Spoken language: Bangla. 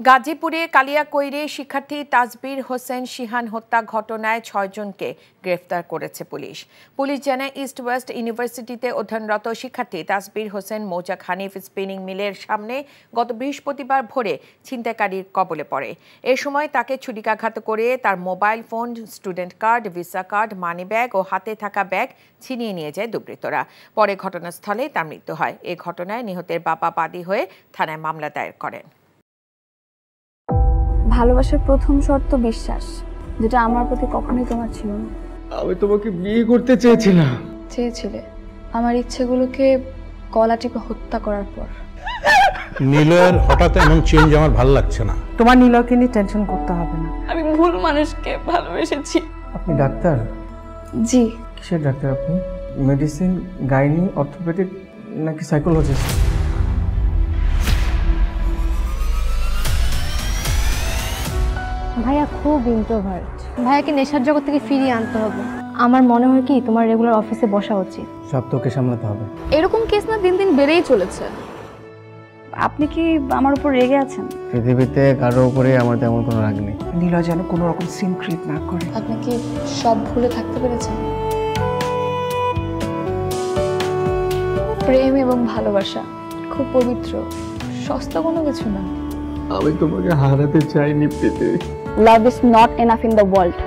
গাজীপুরে কালিয়াকৈরে শিক্ষার্থী তাজবীর হোসেন শিহান হত্যা ঘটনায় ৬ জনকে গ্রেফতার করেছে পুলিশ। পুলিশ জানায় ইস্ট ওয়েস্ট ইউনিভার্সিটিতে অধ্যয়নরত শিক্ষার্থী তাজবীর হোসেন মৌজাক হানিফ স্পিনিং মিলের সামনে গত বৃহস্পতিবার ভোরে ছিনতাইকারীর কবলে পড়ে। এ সময় তাকে ছুরিকাঘাত করে তার mobile phone, student card, visa card, money bag ও হাতে থাকা ব্যাগ ছিনিয়ে নিয়ে যায় দুর্বৃত্তরা। পরে ঘটনাস্থলে তার মৃত্যু হয়। এ ঘটনায় নিহতের বাবা বাদী হয়ে থানায় মামলা দায়ের করেন। ভালোবাসার প্রথম শর্ত বিশ্বাস, যেটা আমার প্রতি কখনোই তোমার ছিল না। আমি তোমাকে বিয়ে করতে চেয়েছিলাম। চেয়েছিলে আমার ইচ্ছেগুলোকে গলা টিপে হত্যা করার পর। নিলয়ের হঠাৎ এমন চেঞ্জ আমার ভালো লাগছে না। তোমার নিলয়কে নিয়ে টেনশন করতে হবে না। আমি ভুল মানুষকে ভালোবেসেছি। আপনি ডাক্তার? জি। কিসের ডাক্তার আপনি? মেডিসিন, গাইনি, অর্থোপেডিক নাকি সাইকোলজিস্ট? ভাইয়া খুব ইন্ট্রোভার্ট। ভাইয়াকে নেশার জগৎ থেকে ফিরিয়ে আনতে হবে। আমার মনে হয় কি তোমার রেগুলার অফিসে বসা উচিত। সব তোকে সামলাতে হবে। এরকম কেস না দিন দিন বেড়েই চলেছে। আপনি কি আমার উপর রেগে আছেন? পৃথিবীতে কারো উপরে আমার তেমন কোনো রাগ নেই। নিলয় যেন কোনো রকম সিন ক্রিয়েট না করে। আপনি কি সব ভুলে থাকতে পেরেছেন? প্রেম এবং ভালোবাসা খুব পবিত্র, সস্তা কোনো কিছু না। আমি তোমাকে হারাতে চাইনি প্রীতি। Love is not enough in the world.